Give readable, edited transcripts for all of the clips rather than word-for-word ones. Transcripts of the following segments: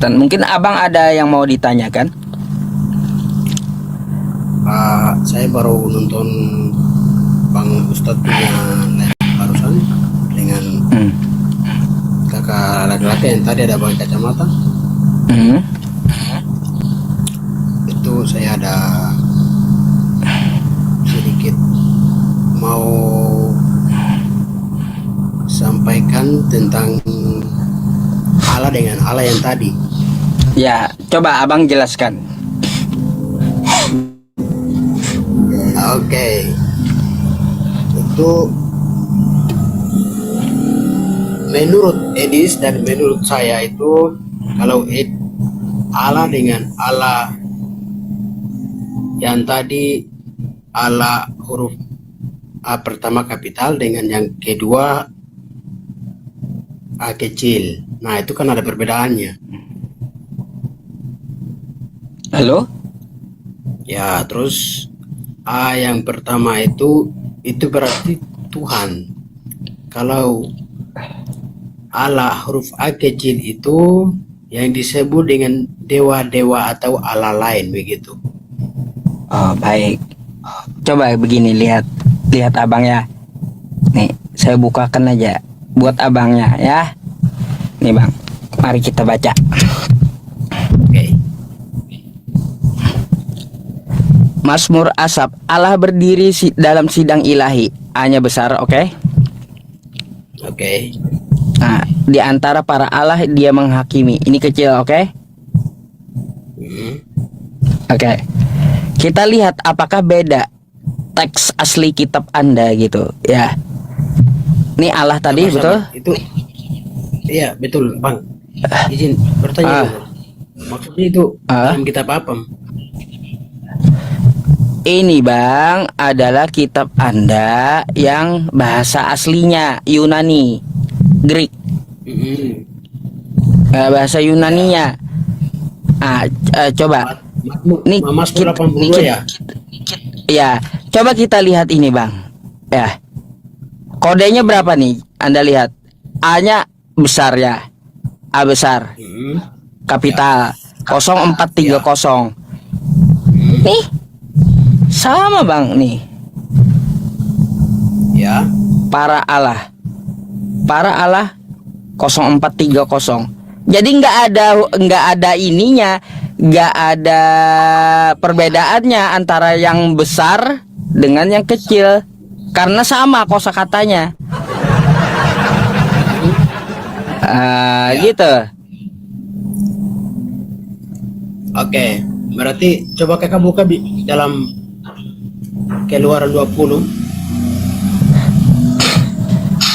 Dan mungkin abang ada yang mau ditanyakan? Saya baru nonton Bang Ustadz punya live barusan dengan kakak laki-laki yang tadi ada pakai kacamata. Itu saya ada sedikit mau sampaikan tentang Allah dengan Allah yang tadi. Ya, coba abang jelaskan. Oke. Itu menurut Edis dan menurut saya itu kalau Allah dengan Allah yang tadi, Allah huruf A pertama kapital dengan yang kedua A kecil. Nah, itu kan ada perbedaannya. Halo? Ya, terus A yang pertama itu berarti Tuhan. Kalau Allah huruf A kecil itu yang disebut dengan dewa-dewa atau Allah lain begitu. Oh, baik. Coba begini, lihat abang ya. Nih, saya bukakan aja buat abangnya ya. Nih bang, mari kita baca. Oke. Mazmur Asaf, Allah berdiri dalam sidang ilahi. A-nya besar, oke? Oke. Nah, di antara para Allah dia menghakimi. Ini kecil, oke? Oke. Kita lihat apakah beda teks asli kitab Anda gitu, ya. Ini Allah tadi, Sama-sama. betul? Itu iya, betul, Bang. Izin bertanya dulu. Maksudnya itu dalam kitab apa? Ini bang adalah kitab Anda yang bahasa aslinya Yunani, Greek, bahasa Yunaninya. Coba nih Mazmur 82 ya? Ya, coba kita lihat ini bang. Ya, kodenya berapa nih? Anda lihat, A-nya besar ya, A besar, kapital 0430. Nih, sama bang nih. Ya. Para Allah 0430. Jadi nggak ada ininya, nggak ada perbedaannya antara yang besar dengan yang kecil, karena sama kosakatanya. Gitu. Oke, berarti coba kakak buka dalam Keluaran 20.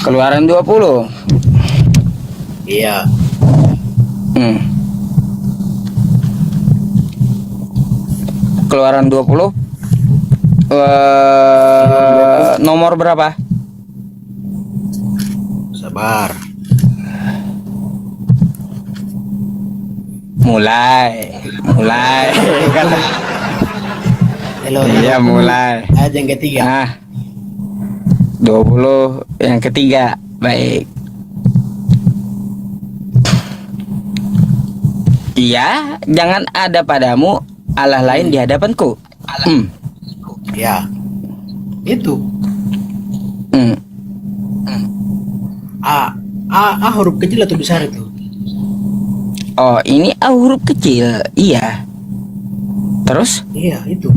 Keluaran 20. Iya. Keluaran 20. Nomor berapa? Sabar. Mulai. Iya, mulai. Ayat yang ketiga. 20 yang ketiga. Baik. Iya, jangan ada padamu Allah lain di hadapanku. Ya. Itu. A huruf kecil atau besar itu? Oh, ini A huruf kecil. Iya. Terus? Iya, itu.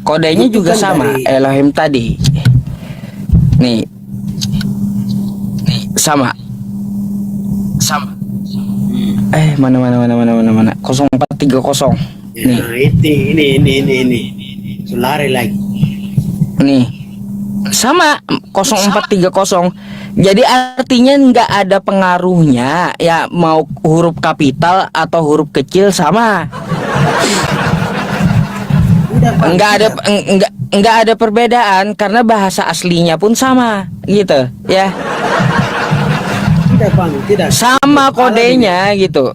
Kodenya Itu juga kan sama dari Elohim tadi. Nih, sama. Mana 0430. Ya, ini. Lari lagi. Nih, sama 0430. Jadi artinya nggak ada pengaruhnya ya, mau huruf kapital atau huruf kecil sama. Nggak ada perbedaan karena bahasa aslinya pun sama gitu ya. Tidak, Bang, tidak. Sama kodenya gitu.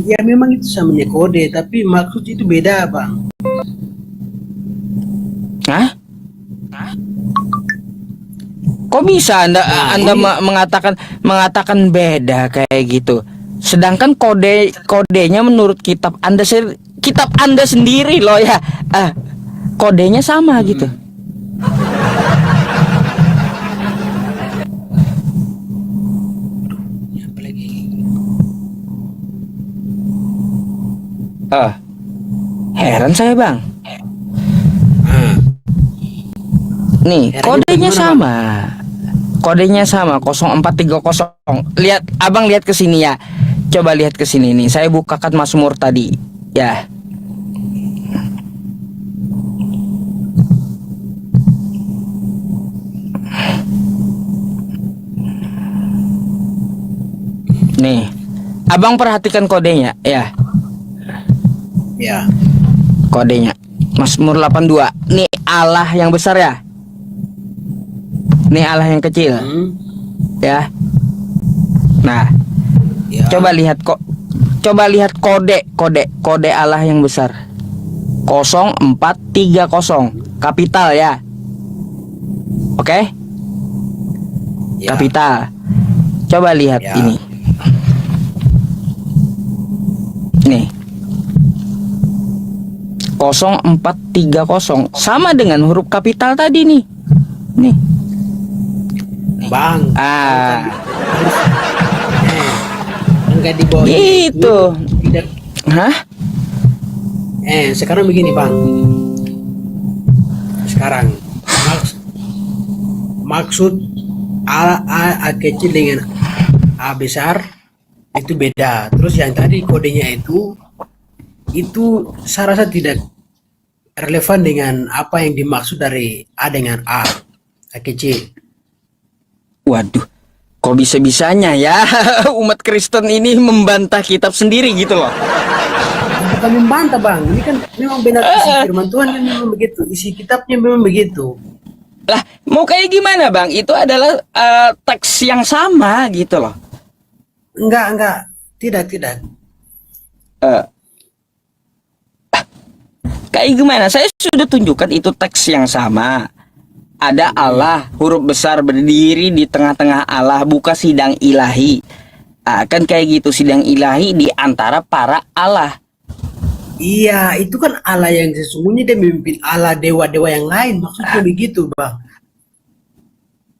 Ya memang itu samanya kode, tapi maksud itu beda, Bang. Hah? Kok bisa Anda ini mengatakan beda kayak gitu? Sedangkan kodenya menurut kitab Anda sendiri loh ya. Kodenya sama gitu. Apalagi Heran saya, Bang. Nih, Herannya kodenya bagaimana, sama. Kodenya sama 0430. Lihat, Abang lihat ke sini ya. Coba lihat ke sini nih. Saya bukakan Mazmur tadi. Ya. Nih. Abang perhatikan kodenya ya. ya. Kodenya Mazmur 82. Nih Allah yang besar ya. Nih Allah yang kecil ya. Nah, Ya. coba lihat kode Allah yang besar. 0430 kapital ya. Oke? Ya. Kapital. Coba lihat Ya. ini. Nih. 0430 sama dengan huruf kapital tadi nih. Nih. Bang. Enggak di bawah Gitu. Tidak. Hah? Sekarang begini, Bang. Sekarang maksud A kecil dengan A besar itu beda. Terus yang tadi kodenya itu saya rasa tidak relevan dengan apa yang dimaksud dari A dengan A kecil. Waduh, kok bisa-bisanya ya umat Kristen ini membantah kitab sendiri gitu loh. Bukan membantah, Bang. Ini kan memang benar isi firman Tuhan kan memang begitu. Isi kitabnya memang begitu. Lah, mau kayak gimana, Bang? Itu adalah teks yang sama gitu loh. Enggak. Tidak. Kayak gimana? Saya sudah tunjukkan itu teks yang sama. Ada Allah, huruf besar berdiri di tengah-tengah Allah, buka sidang ilahi. Kan kayak gitu, sidang ilahi di antara para Allah. Iya, itu kan Allah yang sesungguhnya dia memimpin Allah dewa-dewa yang lain. Maksudnya begitu, Bang.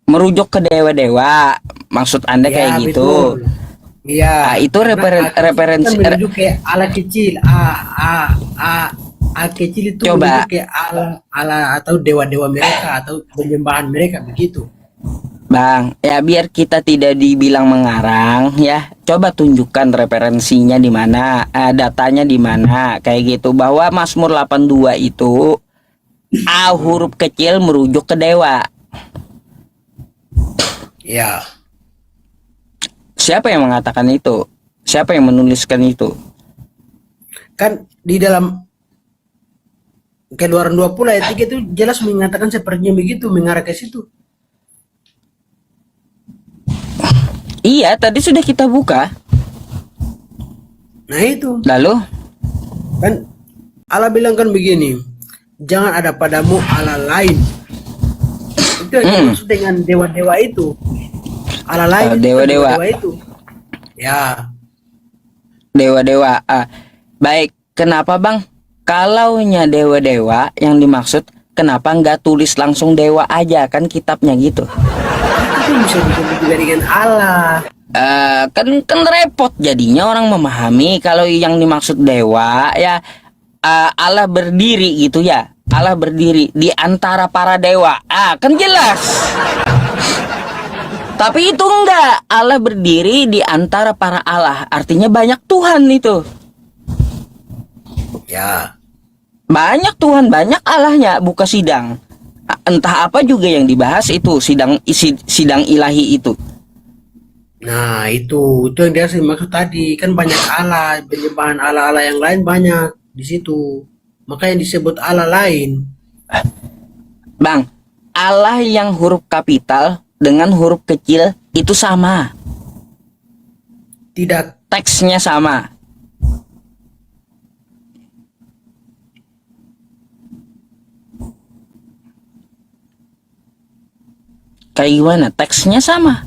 Merujuk ke dewa-dewa. Maksud Anda Ya, kayak gitu. betul. Iya. Itu Karena referensi. kan menuju ke Allah kecil. A kecil itu Coba. menuju ke Allah atau dewa-dewa mereka atau penyembahan mereka begitu. Bang, ya biar kita tidak dibilang mengarang ya. Coba tunjukkan referensinya di mana, datanya di mana, kayak gitu. Bahwa Mazmur 82 itu A huruf kecil merujuk ke dewa. Ya. Siapa yang mengatakan itu? Siapa yang menuliskan itu? Kan di dalam Keluaran 20 ayat 3 itu jelas mengatakan sepertinya begitu, mengarah ke situ. Iya, tadi sudah kita buka. Nah itu. Lalu, Kan Allah bilang kan begini, jangan ada padamu Allah lain. Itu yang dimaksud dengan dewa-dewa itu. Allah lain itu dewa-dewa. dewa itu. Ya, dewa-dewa. Baik, kenapa Bang? Kalaunya dewa-dewa yang dimaksud, kenapa nggak tulis langsung dewa aja, kan kitabnya gitu. itu bisa disebut juga dengan Allah. Kan repot jadinya orang memahami kalau yang dimaksud dewa ya, Allah berdiri gitu ya. Allah berdiri di antara para dewa. Kan jelas. Tapi itu enggak, Allah berdiri di antara para Allah. Artinya banyak Tuhan itu. Ya, Banyak Tuhan, banyak Allahnya, buka sidang. Entah apa juga yang dibahas itu, sidang ilahi itu. nah itu yang dia maksud tadi, kan banyak Allah, penyembahan Allah-Allah yang lain banyak di situ. Maka yang disebut Allah lain. Bang, Allah yang huruf kapital dengan huruf kecil itu sama. Tidak. Teksnya sama. Kayak gimana? Teksnya sama.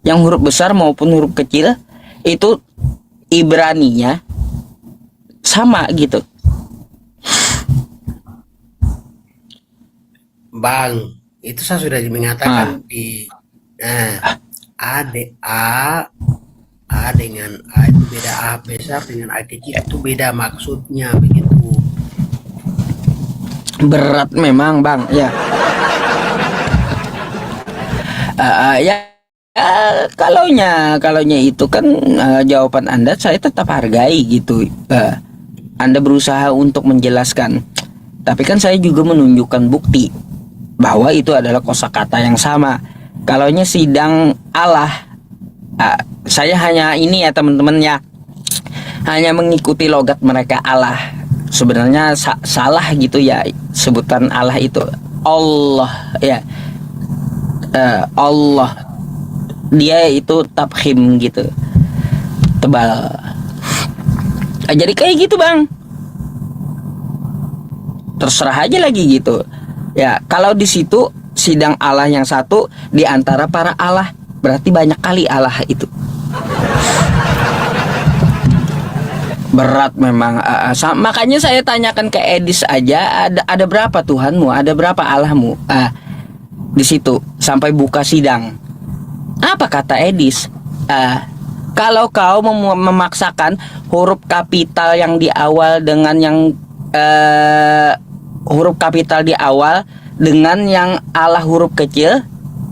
Yang huruf besar maupun huruf kecil itu Ibraninya sama gitu. Bang, itu saya sudah mengatakan di A, A dengan A itu beda, A besar dengan A kecil itu beda maksudnya begitu. Berat memang bang, ya. Ya, kalaunya itu kan jawaban Anda saya tetap hargai gitu. Anda berusaha untuk menjelaskan, tapi kan saya juga menunjukkan bukti bahwa itu adalah kosakata yang sama. Kalaunya sidang Allah, saya hanya ini ya teman-teman ya, hanya mengikuti logat mereka Allah. Sebenarnya salah gitu ya sebutan Allah itu Allah ya. Allah dia itu tafkhim gitu, tebal. Jadi kayak gitu bang, terserah aja lagi gitu ya. Kalau di situ sidang Allah yang satu di antara para Allah, berarti banyak kali Allah itu. Berat memang. Makanya saya tanyakan ke Edis aja, ada berapa Tuhanmu, ada berapa Allahmu di situ sampai buka sidang. Apa kata Edis? Kalau kau memaksakan huruf kapital yang di awal dengan yang huruf kapital di awal dengan yang Allah huruf kecil,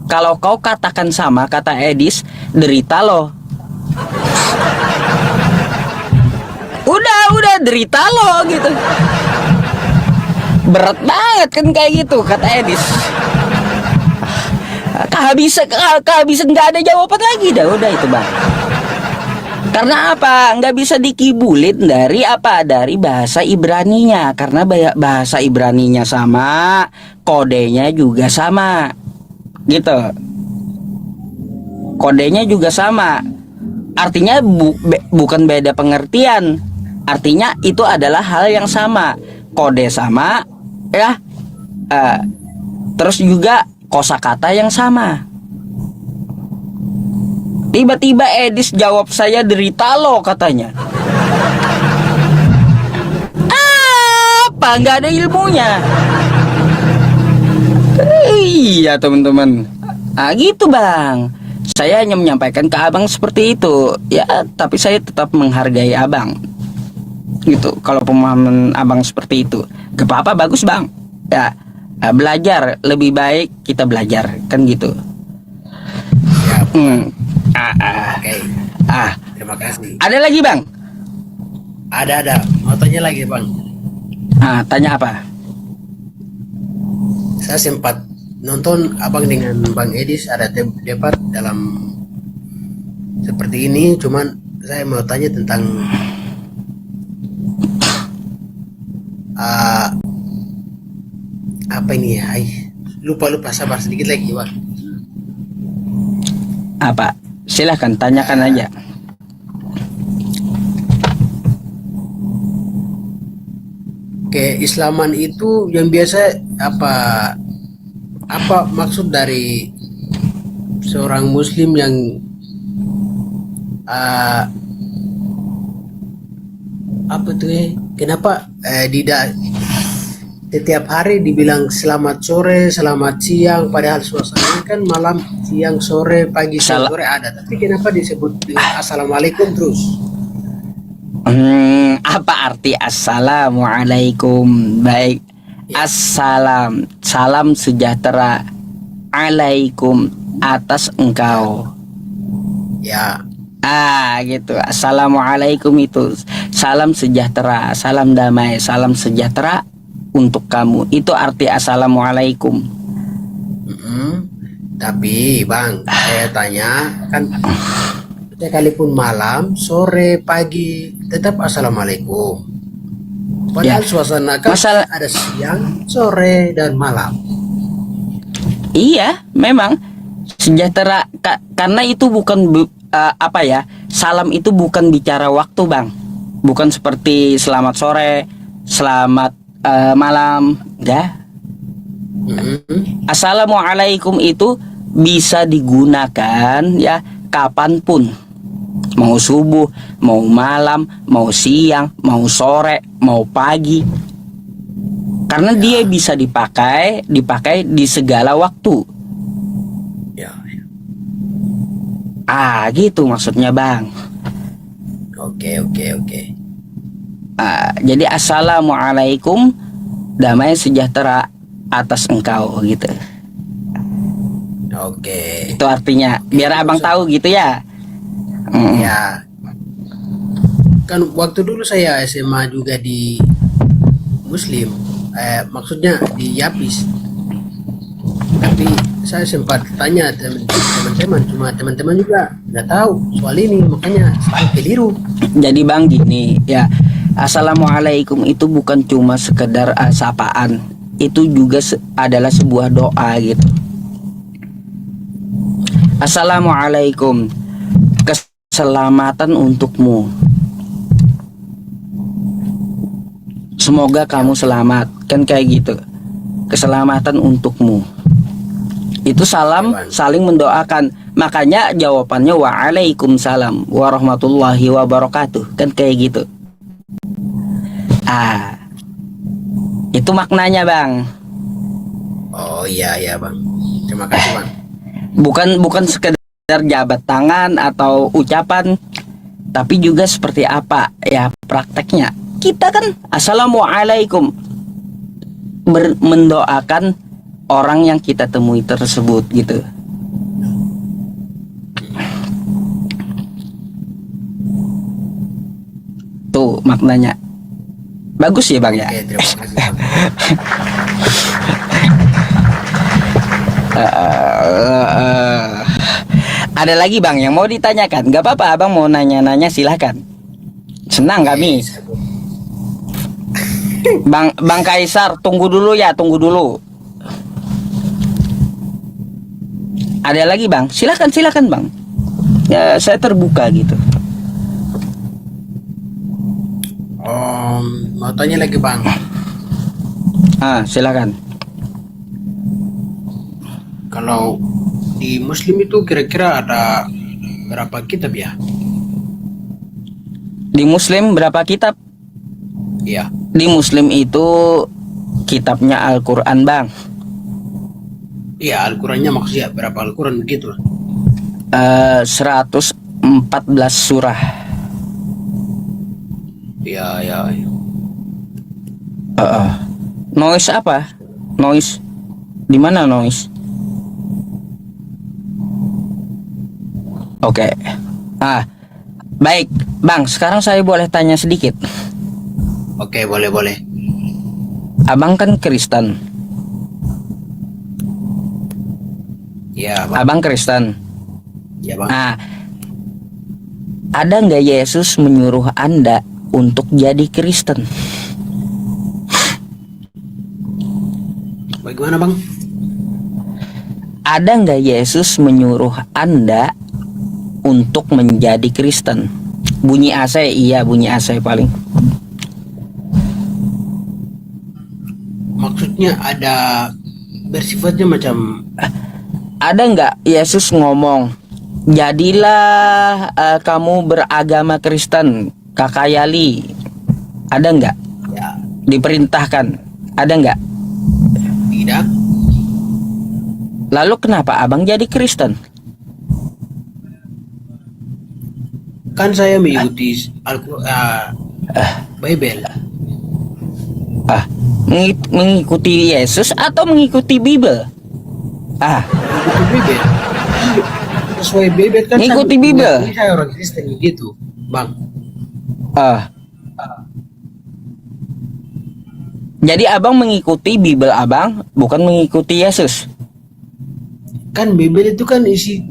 kalau kau katakan sama, kata Edis, derita loh. Udah derita lo gitu. Berat banget kan kayak gitu, kata Edis. Kehabisan nggak ada jawaban lagi dah, udah itu bang. Karena apa? Nggak bisa dikibulin dari apa? Dari bahasa Ibraninya. Karena bahasa Ibraninya sama, kodenya juga sama, gitu. Kodenya juga sama. Artinya bukan beda pengertian. Artinya itu adalah hal yang sama, kode sama, ya. Terus juga kosakata yang sama. Tiba-tiba Edis jawab saya derita lo katanya. Apa? Nggak ada ilmunya. Iya teman-teman. Gitu bang. Saya hanya menyampaikan ke abang seperti itu. Ya, tapi saya tetap menghargai abang. Gitu. Kalau pemahaman abang seperti itu, gak apa-apa, bagus bang. Ya, belajar lebih baik kita belajar kan gitu. Siap. Oke. Terima kasih. Ada lagi bang? Ada. Mau tanya lagi bang. Tanya apa? Saya sempat nonton abang dengan Bang Edis ada debat dalam seperti ini, cuman saya mau tanya tentang apa ini ya? Lupa sabar sedikit lagi bang. Apa? Silahkan tanyakan aja. Keislaman itu yang biasa apa maksud dari seorang muslim yang apa tuh ya? Kenapa tidak setiap hari dibilang selamat sore, selamat siang, padahal suasananya kan malam, siang, sore, pagi, sore ada. Tapi kenapa disebut dengan assalamualaikum terus? Apa arti assalamualaikum? Baik. Assalam, salam sejahtera. Alaikum, atas engkau. Ya. Gitu. Assalamualaikum itu salam sejahtera, salam damai, salam sejahtera untuk kamu. Itu arti assalamualaikum. Tapi bang, saya tanya kan, sekalipun malam, sore, pagi, tetap assalamualaikum. Padahal suasana kan ada siang, sore, dan malam. Iya, memang sejahtera karena itu bukan salam itu bukan bicara waktu bang, bukan seperti selamat sore, selamat malam, ya. Assalamualaikum itu bisa digunakan ya kapanpun, Mau subuh, mau malam, mau siang, mau sore, mau pagi. Karena dia bisa dipakai di segala waktu. Ya, ya. Gitu maksudnya Bang. Oke, oke, oke. Jadi assalamualaikum, damai sejahtera atas engkau gitu. Oke. Itu artinya biar abang tahu gitu ya. Ya. Kan waktu dulu saya SMA juga di Muslim. Maksudnya di Yapis. Tapi saya sempat tanya teman-teman, cuma teman-teman juga nggak tahu soal ini, makanya saya keliru. Jadi Bang gini ya, assalamualaikum itu bukan cuma sekedar sapaan, itu juga adalah sebuah doa gitu. Assalamualaikum, keselamatan untukmu. Semoga kamu selamat, kan kayak gitu. Keselamatan untukmu. Itu salam saling mendoakan. Makanya jawabannya waalaikumsalam warahmatullahi wabarakatuh, kan kayak gitu. Itu maknanya Bang. Oh iya ya Bang. Terima kasih Bang. Bukan sekedar jabat tangan atau ucapan, tapi juga seperti apa ya prakteknya. Kita kan assalamualaikum mendoakan orang yang kita temui tersebut gitu. Tuh maknanya. Bagus ya Bang ya. Oke, terima kasih Bang. Ada lagi Bang yang mau ditanyakan? Gak apa-apa Abang mau nanya-nanya silahkan. Senang kami. Bang Kaisar tunggu dulu ya, tunggu dulu. Ada lagi Bang? Silakan Bang. Ya saya terbuka gitu. Mau tanya lagi Bang. Silakan. Kalau di Muslim itu kira-kira ada berapa kitab ya? Di Muslim berapa kitab? Iya. Di Muslim itu kitabnya Al-Quran Bang. Iya, Al-Qurannya maksudnya berapa Al-Quran begitu? 114 surah. Iya, iya. Noise apa? Noise. Di mana noise? Oke. Baik, Bang. Sekarang saya boleh tanya sedikit. Oke, boleh. Abang kan Kristen. Iya, Bang. Abang Kristen. Iya, Bang. Ada nggak Yesus menyuruh Anda untuk jadi Kristen? Bagaimana, Bang? Ada nggak Yesus menyuruh Anda untuk menjadi Kristen? Bunyi AC, iya bunyi AC paling. Maksudnya ada bersifatnya macam Ada nggak Yesus ngomong, jadilah kamu beragama Kristen, kakayali? Ada nggak? ya Diperintahkan? Ada nggak? tidak? Lalu kenapa abang jadi Kristen? Kan saya mengikuti Bible. Mengikuti Yesus atau mengikuti Bible? Mengikuti Bible. Sesuai Bible kan. Mengikuti Bible. Saya orang Kristen gitu, Bang. Jadi abang mengikuti Bible abang, bukan mengikuti Yesus. Kan Bible itu kan isi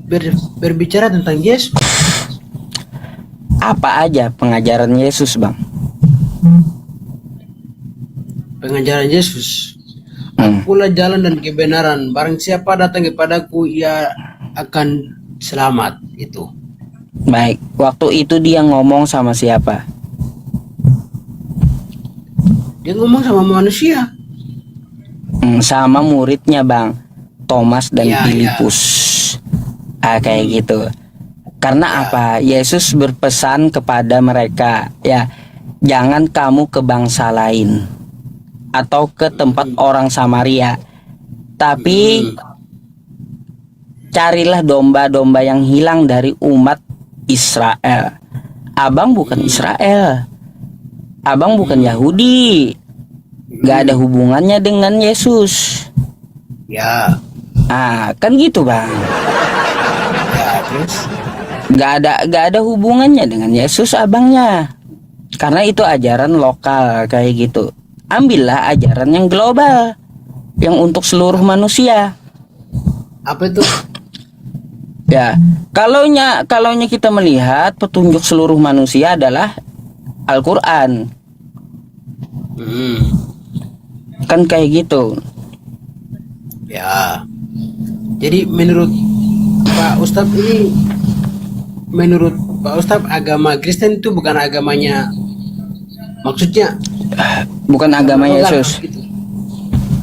berbicara tentang Yesus. Apa aja pengajaran Yesus bang? Pengajaran Yesus. Akulah jalan dan kebenaran. Barang siapa datang kepadaku, ia akan selamat. Itu. Baik, waktu itu dia ngomong sama siapa? Dia ngomong sama manusia. Sama muridnya bang, Thomas dan Ya, Filipus. Kayak gitu. Karena apa? Yesus berpesan kepada mereka, ya, jangan kamu ke bangsa lain atau ke tempat orang Samaria, tapi carilah domba-domba yang hilang dari umat Israel. Abang bukan Israel, abang bukan Yahudi, gak ada hubungannya dengan Yesus. Ya, Kan gitu bang. ya terus. Gak ada hubungannya dengan Yesus abangnya. Karena itu ajaran lokal kayak gitu. Ambillah ajaran yang global, yang untuk seluruh manusia. Apa itu? Ya, kalaunya kita melihat petunjuk seluruh manusia adalah Al-Quran. Kan kayak gitu. Ya. Jadi menurut Pak Ustadz ini, menurut Pak Ustadz agama Kristen itu bukan agamanya, maksudnya Bukan agama lokal Yesus. gitu.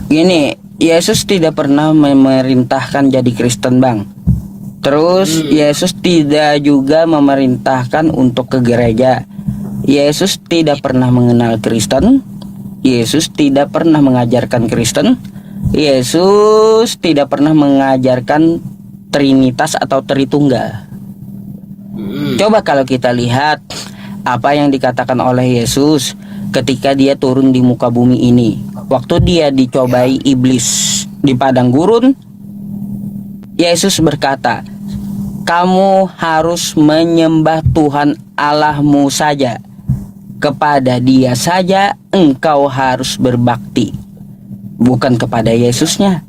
Gini, Yesus tidak pernah memerintahkan jadi Kristen bang. Terus Yesus tidak juga memerintahkan untuk ke gereja. Yesus tidak pernah mengenal Kristen. Yesus tidak pernah mengajarkan Kristen. Yesus tidak pernah mengajarkan Trinitas atau Tritunggal. Coba kalau kita lihat apa yang dikatakan oleh Yesus ketika dia turun di muka bumi ini. Waktu dia dicobai iblis di padang gurun, Yesus berkata, kamu harus menyembah Tuhan Allahmu saja. Kepada dia saja engkau harus berbakti. Bukan kepada Yesusnya,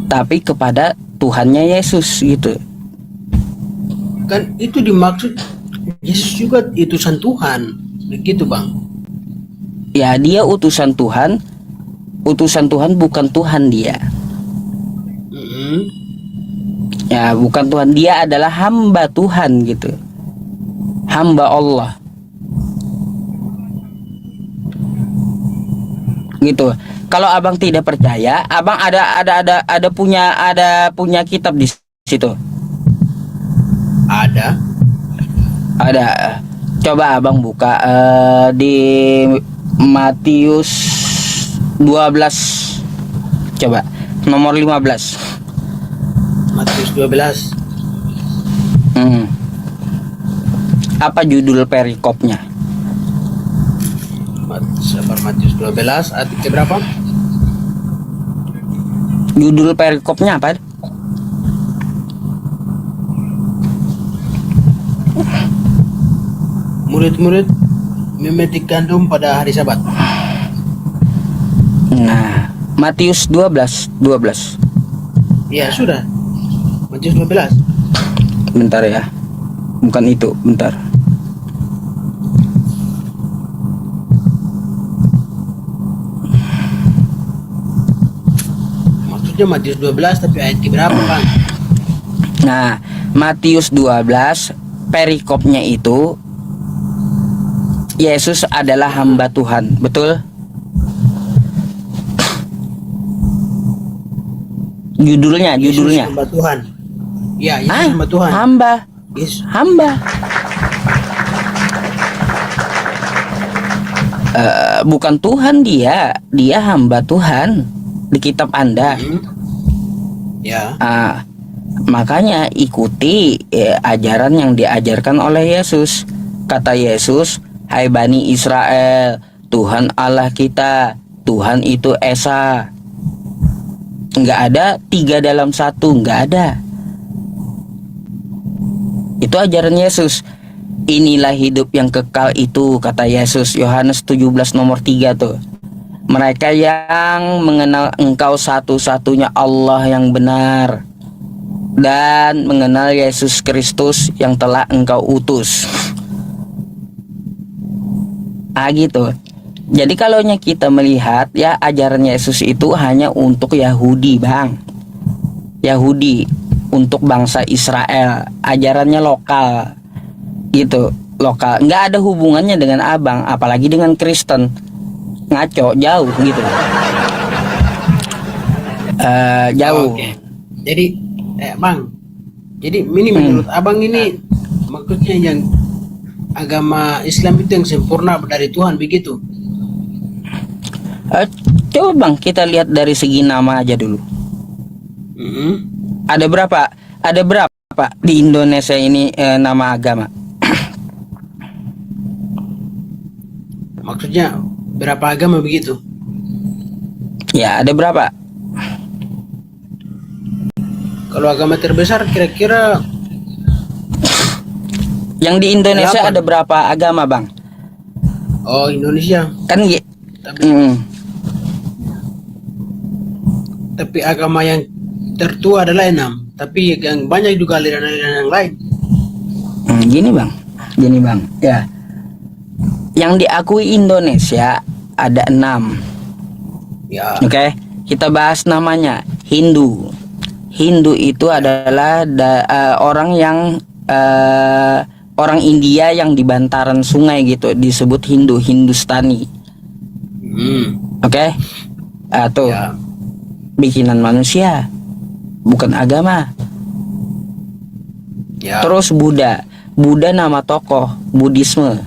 tapi kepada Tuhannya Yesus gitu. Kan itu dimaksud Yesus juga utusan Tuhan, begitu bang? Ya, dia utusan Tuhan. Utusan Tuhan bukan Tuhan dia. Ya, bukan Tuhan, dia adalah hamba Tuhan gitu. Hamba Allah. Gitu. Kalau abang tidak percaya, abang ada punya kitab di situ. Ada. Ada. Coba abang buka di Matius 12. Coba nomor 15. Matius 12. Apa judul perikopnya? Matius 12 ayat ke berapa? Judul perikopnya apa? Murid-murid memetik gandum pada hari Sabat. Nah, Matius 12. Ya sudah. Matius 12. Bentar ya. Bukan itu, bentar. Maksudnya Matius 12 tapi ayat ke berapa bang? Nah, Matius 12 perikopnya itu Yesus adalah hamba Tuhan, betul? Judulnya. Yesus hamba Tuhan. Ya, Yesus hamba Tuhan. Hamba. Yesus. Hamba. Bukan Tuhan dia hamba Tuhan di kitab Anda. Ya. Makanya ikuti ajaran yang diajarkan oleh Yesus. Kata Yesus, hai Bani Israel, Tuhan Allah kita, Tuhan itu Esa. Nggak ada 3 dalam 1, nggak ada. Itu ajaran Yesus. Inilah hidup yang kekal itu, kata Yesus. Yohanes 17 nomor 3 tuh. Mereka yang mengenal engkau satu-satunya Allah yang benar, dan mengenal Yesus Kristus yang telah engkau utus. Gitu. Jadi kalau kita melihat ya, ajaran Yesus itu hanya untuk Yahudi bang. Yahudi, untuk bangsa Israel. Ajarannya lokal gitu, lokal. Nggak ada hubungannya dengan abang, apalagi dengan Kristen. Ngaco, jauh gitu. Jauh. Oke. Jadi bang, Jadi ini menurut abang ini maksudnya yang agama Islam itu yang sempurna dari Tuhan begitu. Eh, Coba bang kita lihat dari segi nama aja dulu. Mm-mm. Ada berapa? Ada berapa di Indonesia ini nama agama? Maksudnya berapa agama begitu? Ya ada berapa? Kalau agama terbesar kira-kira Yang di Indonesia 8. ada berapa agama bang? Oh Indonesia. Kan Tapi, mm, tapi agama yang tertua adalah 6. Tapi yang banyak juga aliran-aliran yang lain. gini bang, ya. Yang diakui Indonesia ada 6. Ya. Oke, kita bahas namanya Hindu. Hindu itu adalah orang yang orang India yang di bantaran sungai gitu disebut Hindu, Hindustani. Oke, tuh Ya. bikinan manusia, bukan agama. Ya. Terus Buddha, Buddha nama tokoh, Buddhisme.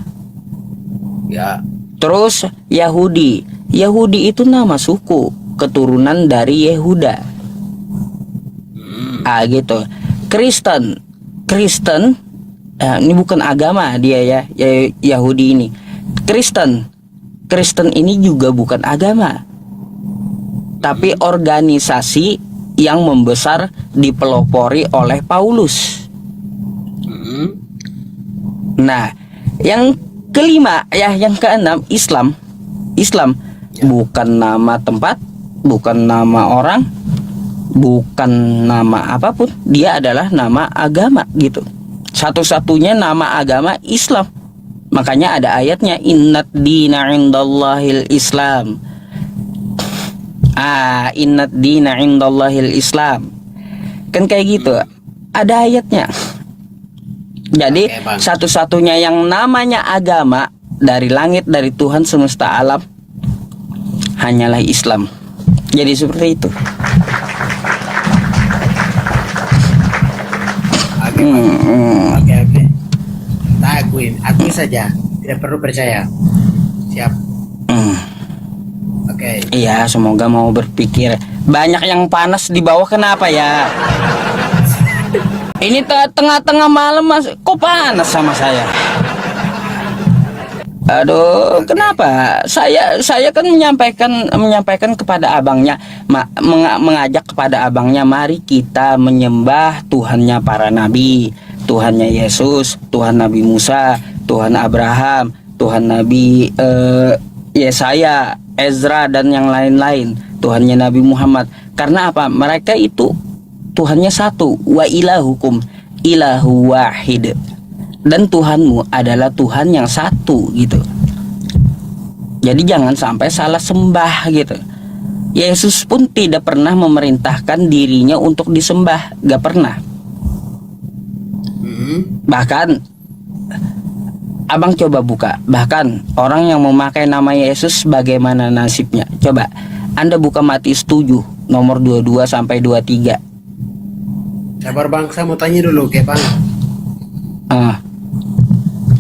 Ya. Terus Yahudi, Yahudi itu nama suku, keturunan dari Yehuda. Gitu. Kristen, Kristen, ini bukan agama dia ya, Yahudi ini. Kristen, Kristen ini juga bukan agama, tapi organisasi yang membesar dipelopori oleh Paulus. Nah, yang kelima ya, yang keenam Islam. Islam bukan nama tempat, bukan nama orang, bukan nama apapun, dia adalah nama agama gitu. Satu-satunya nama agama Islam. Makanya ada ayatnya innad dina indallahil Islam. Innad dina indallahil Islam. Kan kayak gitu. Ada ayatnya. Jadi Oke, Bang. satu-satunya yang namanya agama dari langit, dari Tuhan semesta alam hanyalah Islam. Jadi seperti itu. Oke, Bang. Oke. Tak akui saja, tidak perlu percaya. Siap. Oke. Iya, semoga mau berpikir. Banyak yang panas di bawah, kenapa ya? Ini tengah-tengah malam mas, kok panas sama saya? Aduh, kenapa? Saya kan menyampaikan kepada abangnya, mengajak kepada abangnya, mari kita menyembah Tuhannya para nabi, Tuhannya Yesus, Tuhan Nabi Musa, Tuhan Abraham, Tuhan Nabi Yesaya, Ezra dan yang lain-lain, Tuhannya Nabi Muhammad. Karena apa? Mereka itu Tuhannya satu, wa ilahukum ilahu wahid. Dan Tuhanmu adalah Tuhan yang satu gitu. Jadi jangan sampai salah sembah gitu. Yesus pun tidak pernah memerintahkan dirinya untuk disembah, gak pernah. Bahkan abang coba buka, bahkan orang yang memakai nama Yesus bagaimana nasibnya. Coba Anda buka Matius 7 nomor 22 sampai 23. Sabar Bang, saya mau tanya dulu, oke Bang?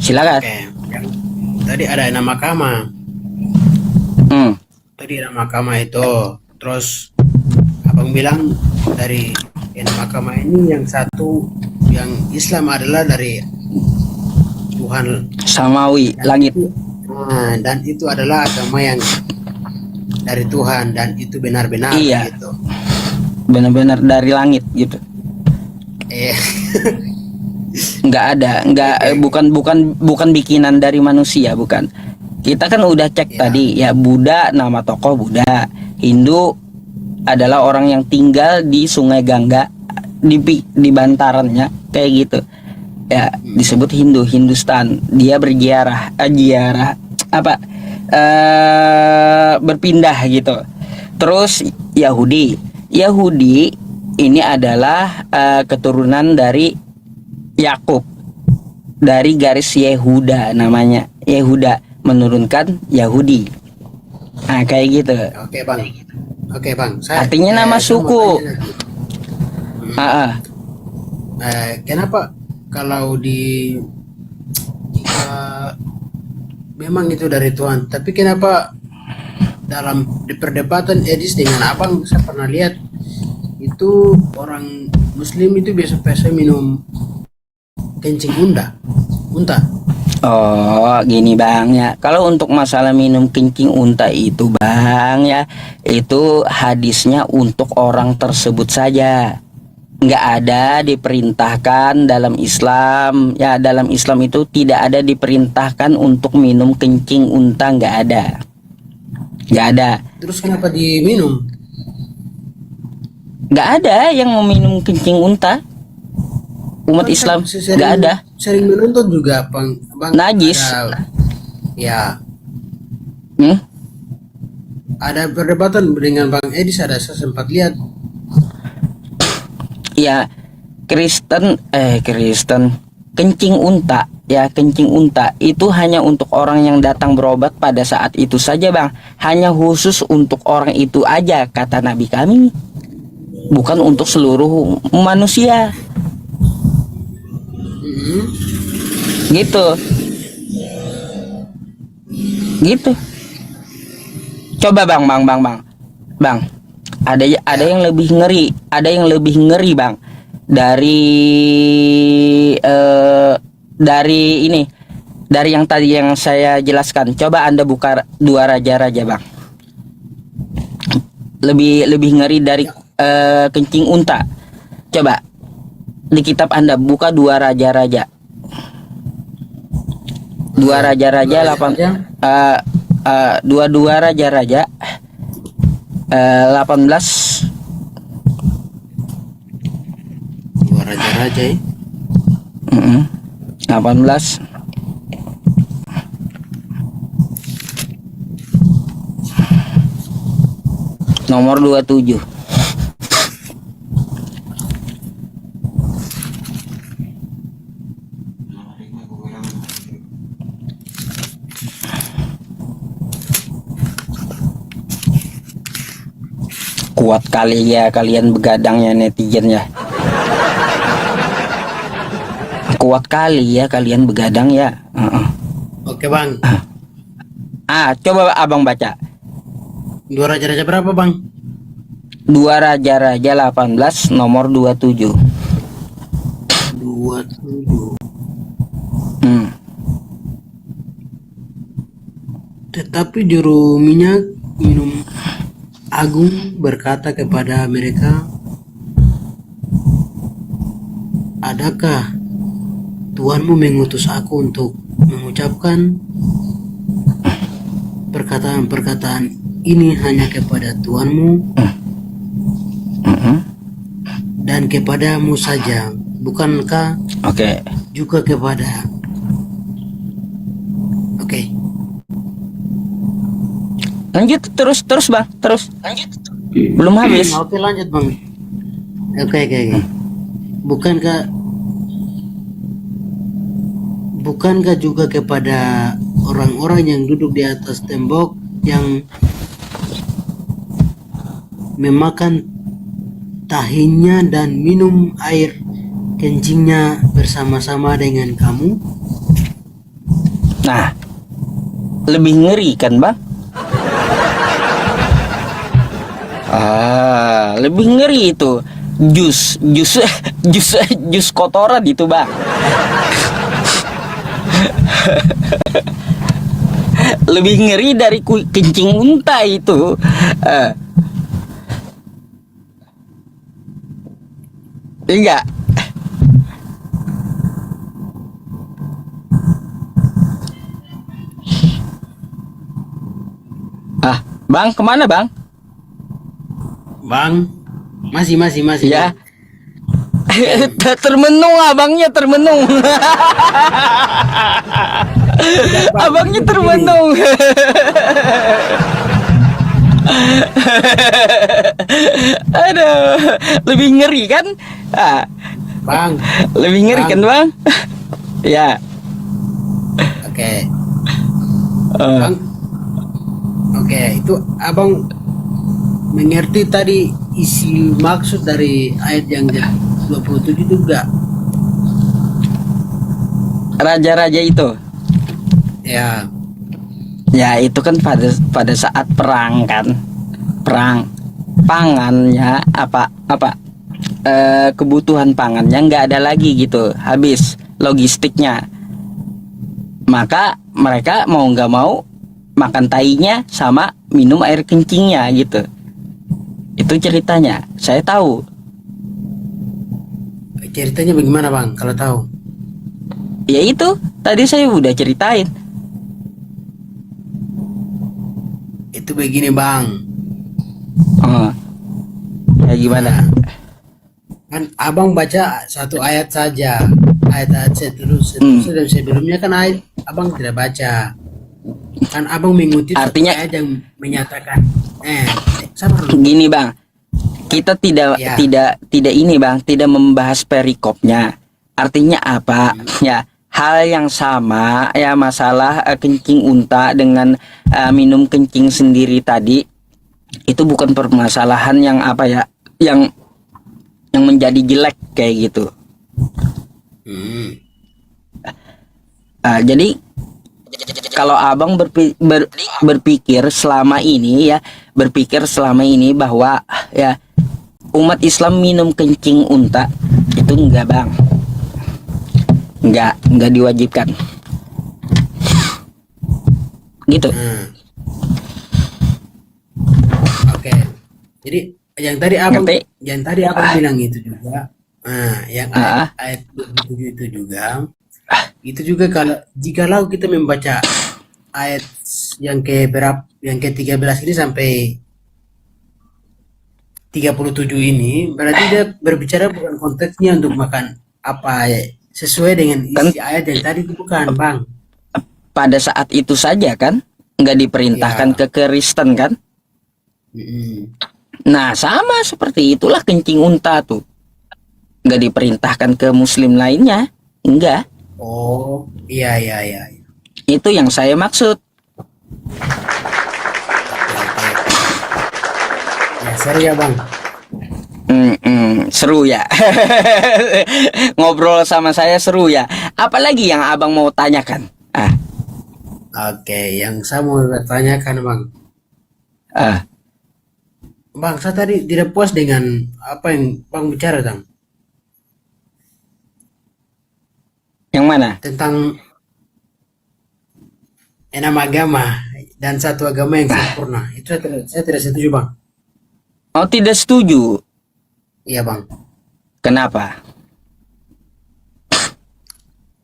Silakan. Oke. Yang tadi ada nama Kama. Tadi nama Kama itu, terus abang bilang dari nama Kama ini yang satu, yang Islam adalah dari Tuhan Samawi, langit. Nah, dan itu adalah agama yang dari Tuhan dan itu benar-benar Iya. gitu. Benar-benar dari langit gitu. Nggak ada, bukan bikinan dari manusia, bukan. Kita kan udah cek tadi ya, Buddha nama tokoh Buddha, Hindu adalah orang yang tinggal di Sungai Gangga, di bantarannya kayak gitu ya, disebut Hindu, Hindustan. Dia berpindah gitu. Terus Yahudi ini adalah keturunan dari Yakub, dari garis Yehuda, namanya Yehuda menurunkan Yahudi. Nah kayak gitu. Oke bang. Artinya nama saya mau suku. tanya lagi. kenapa kalau eh, memang itu dari Tuhan, tapi kenapa dalam di perdebatan Edis dengan abang saya pernah lihat itu orang Muslim itu biasa-biasa minum kencing unta. Oh, gini bang ya. Kalau untuk masalah minum kencing unta itu bang ya, itu hadisnya untuk orang tersebut saja. Nggak ada diperintahkan dalam Islam. Ya, dalam Islam itu tidak ada diperintahkan untuk minum kencing unta, nggak ada. Nggak ada. Terus kenapa diminum? Nggak ada yang meminum kencing unta. Umat Kan Islam sering, nggak ada. sering menonton juga bang Najis. Ya, Hmm? ada perdebatan dengan Bang Edis, ada saya sempat lihat. Ya, Kristen kencing unta ya, kencing unta itu hanya untuk orang yang datang berobat pada saat itu saja bang, hanya khusus untuk orang itu aja kata Nabi kami, bukan untuk seluruh manusia Mm-mm. gitu gitu. Coba bang, ada yang lebih ngeri, bang, dari ini, dari yang tadi yang saya jelaskan. Coba Anda buka Dua Raja-Raja bang, lebih ngeri dari kencing unta. Coba di kitab Anda buka Dua Raja-Raja, Dua Raja-Raja 8, Dua Raja-Raja 18. Dua raja-raja ya. 18 nomor 27. Kuat kali ya kalian begadang ya netizen ya. Kuat kali ya kalian begadang ya. Oke bang, Coba abang baca. dua raja-raja berapa bang? Dua Raja-Raja 18 nomor 27. 27. Tetapi juru minyak minum agung berkata kepada mereka, adakah Tuanmu mengutus aku untuk mengucapkan perkataan-perkataan ini hanya kepada Tuanmu dan kepadamu saja, bukankah Oke. juga kepada... Oke. Lanjut terus bang, terus. Belum habis. Oke lanjut bang. Oke. Bukankah juga kepada orang-orang yang duduk di atas tembok yang memakan tahinya dan minum air kencingnya bersama-sama dengan kamu? Nah, lebih ngeri kan bang? Lebih ngeri itu. Jus kotoran itu bang. Lebih ngeri dari kencing unta itu. Enggak. Bang, kemana bang? Bang, masih. Ya. Termenung abangnya, termenung. Abangnya termenung. Aduh, lebih ngeri kan? Bang, Lebih ngeri Bang. kan bang? Ya. oke. Bang, oke, itu abang mengerti tadi isi maksud dari ayat yang 27 itu enggak? raja-raja itu. Ya, Ya itu kan pada saat perang kan, perang pangannya kebutuhan pangannya nggak ada lagi gitu, habis logistiknya. Maka mereka mau nggak mau makan tainya sama minum air kencingnya gitu. Itu ceritanya. Saya tahu. ceritanya bagaimana bang? Kalau tahu? Ya itu tadi saya udah ceritain. Itu begini bang. Oh, kayak gimana? Kan abang baca satu ayat saja, ayat-ayat Hmm. sebelumnya kan ayat abang tidak baca. Kan abang mengutip satu Artinya ayat yang menyatakan, sabar dulu. gini bang, kita tidak Ya. tidak ini bang, tidak membahas perikopnya. Artinya apa? Ya hal yang sama ya, masalah kencing unta dengan minum kencing sendiri tadi, itu bukan permasalahan yang apa ya, yang menjadi jelek kayak gitu. Hmm. Jadi kalau abang berpikir selama ini ya, berpikir selama ini bahwa ya umat Islam minum kencing unta, itu enggak bang, enggak diwajibkan gitu. Oke. Jadi Ngerti? yang tadi abang bilang itu juga. Yang Ah. ayat 27 itu juga kalau jikalau kita membaca ayat yang ke 13 ini sampai 37 ini, berarti dia berbicara bukan konteksnya untuk makan apa ya, sesuai dengan Kan isi ayat yang tadi, bukan bang? pada saat itu saja kan nggak diperintahkan Ya. ke Kristen kan. Mm-mm. Nah sama seperti itulah kencing unta tuh, nggak diperintahkan ke Muslim lainnya, enggak. Oh, iya iya iya. Itu yang saya maksud. Ya, seru ya bang. Seru ya. Ngobrol sama saya seru ya. Apalagi yang abang mau tanyakan? Oke, yang saya mau tanyakan bang. Ah, Bang, saya tadi tidak puas dengan apa yang bang bicara bang, yang mana? tentang enam agama dan satu agama yang sempurna. Itu saya tidak setuju bang. Oh, tidak setuju. Iya bang. Kenapa?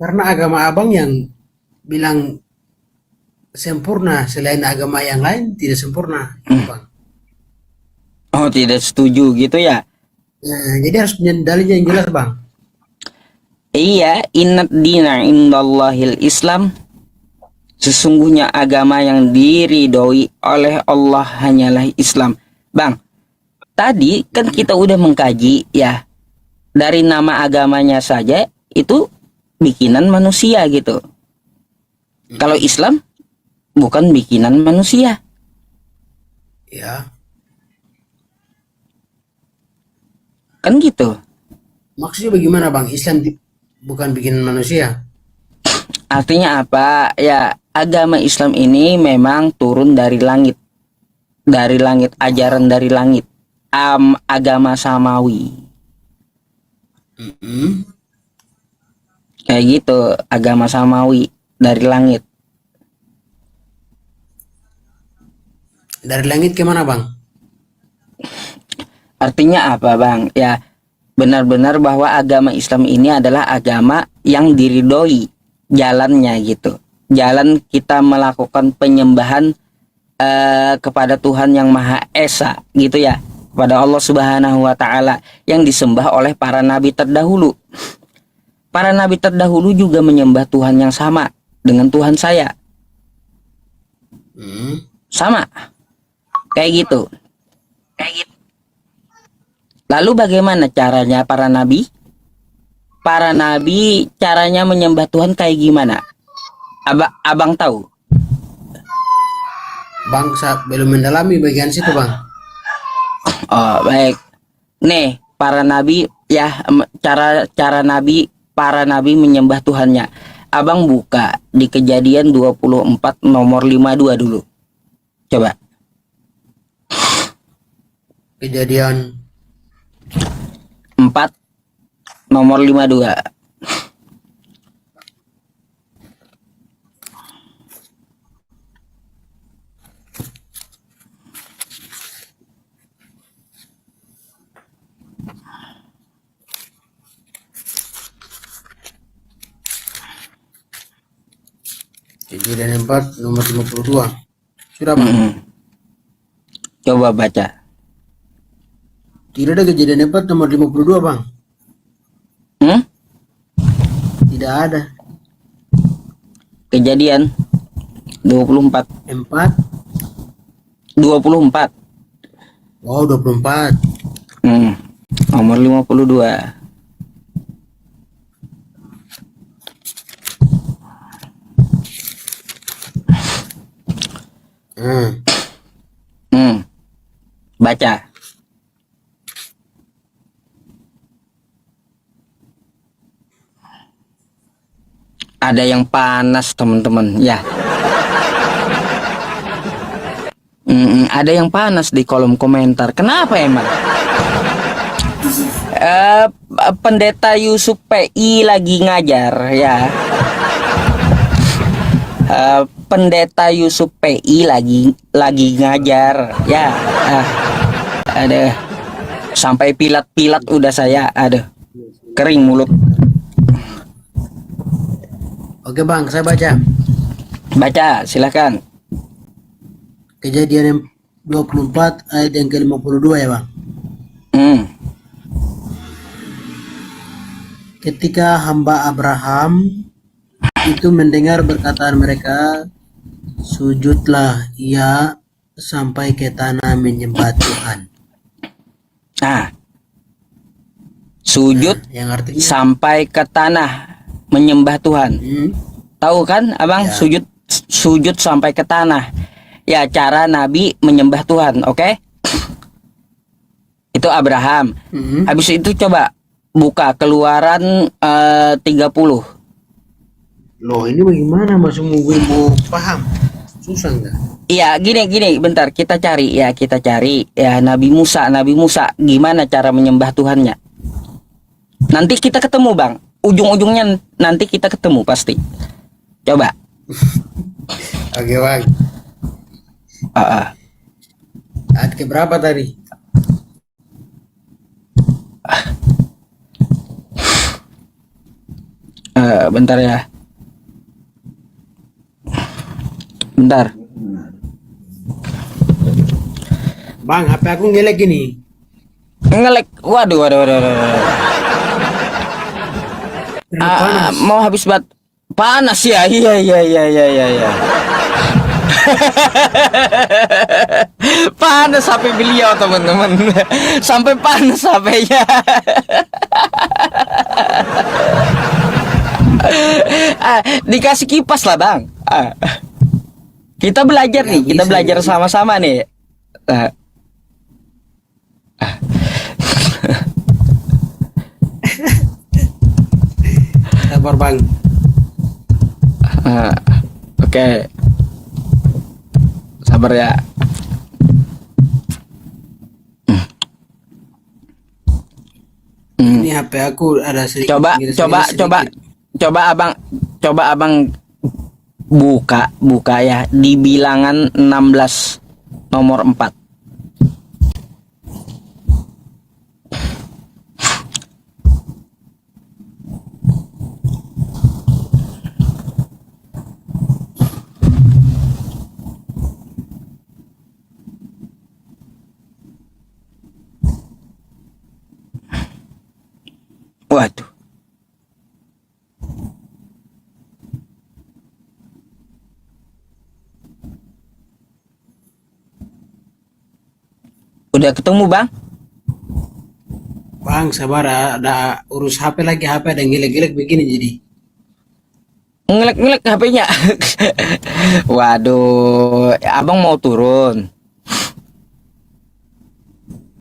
Karena agama abang yang bilang sempurna, selain agama yang lain tidak sempurna, itu bang. Oh, tidak setuju gitu ya. Nah, jadi harus punya dalil yang jelas bang. Iya, innad dina indallahil Islam. Sesungguhnya agama yang diridhoi oleh Allah hanyalah Islam. Bang, tadi kan kita udah mengkaji ya, dari nama agamanya saja itu bikinan manusia gitu. Kalau Islam bukan bikinan manusia. Ya, Kan gitu. maksudnya bagaimana bang? Islam bukan bikin manusia. Artinya apa? Ya, agama Islam ini memang turun dari langit. Dari langit, ajaran dari langit. Agama samawi. Mm-mm. Kayak gitu, agama samawi dari langit. Dari langit kemana bang? Artinya apa bang? Ya benar-benar bahwa agama Islam ini adalah agama yang diridhoi jalannya gitu. Jalan kita melakukan penyembahan kepada Tuhan yang Maha Esa gitu ya. Kepada Allah Subhanahu wa Ta'ala yang disembah oleh para nabi terdahulu. Para nabi terdahulu juga menyembah Tuhan yang sama dengan Tuhan saya. Sama. Kayak gitu. Lalu bagaimana caranya para nabi? Para nabi caranya menyembah Tuhan kayak gimana? Abang tahu? Bang, saya belum mendalami bagian situ bang. Oh, baik. Nih, para nabi ya, cara para nabi menyembah Tuhannya. abang buka di Kejadian 24 nomor 52 dulu. Coba. Kejadian 4 nomor 52. Kejadian 4 nomor 52. Sudah bang? Coba baca. Tidak ada kejadian 4 nomor 52 bang. Hmm? Tidak ada. Kejadian 24. 4. 24. Wow 24. Nomor 52. Baca. Ada yang panas teman-teman ya. Ada yang panas di kolom komentar. Kenapa emang? Pendeta Yusuf PI lagi ngajar ya. Pendeta Yusuf PI lagi ngajar ya. Ada sampai pilat-pilat udah saya ada kering mulut. Oke bang, saya baca. Baca silakan. Kejadian yang 24 ayat yang ke-52 ya bang. Ketika hamba Abraham itu mendengar perkataan mereka, sujudlah ia sampai ke tanah menyembah Tuhan. Nah, sujud Yang artinya sampai ke tanah menyembah Tuhan. Tahu kan abang? Ya. Sujud sampai ke tanah. Ya, cara Nabi menyembah Tuhan, oke? Itu Abraham. Habis itu coba buka Keluaran 30. Loh ini bagaimana Mas mau paham? Susah nggak? Iya, gini, bentar kita cari ya Nabi Musa gimana cara menyembah Tuhannya. Nanti kita ketemu bang, ujung-ujungnya nanti kita ketemu pasti. Coba. Oke bang. Ayat ke berapa tadi? Bentar ya. Bentar. Bang, HP aku ngelek gini. Ngelek. Waduh. Panas. Mau habis panas ya. Iya. Panas HP beliau teman-teman. Sampai panas HP-nya. Dikasih kipas lah bang. Kita belajar nih, kita belajar sama-sama nih. Sabar bang. Oke. Sabar ya. Ini HP aku ada sedikit. Coba abang buka ya di Bilangan 16 nomor 4. Waduh. Udah ketemu bang? Bang, sabar ada urus HP lagi, HP ada yang gilek-gilek begini jadi. Ngelek HP-nya. Waduh, abang mau turun.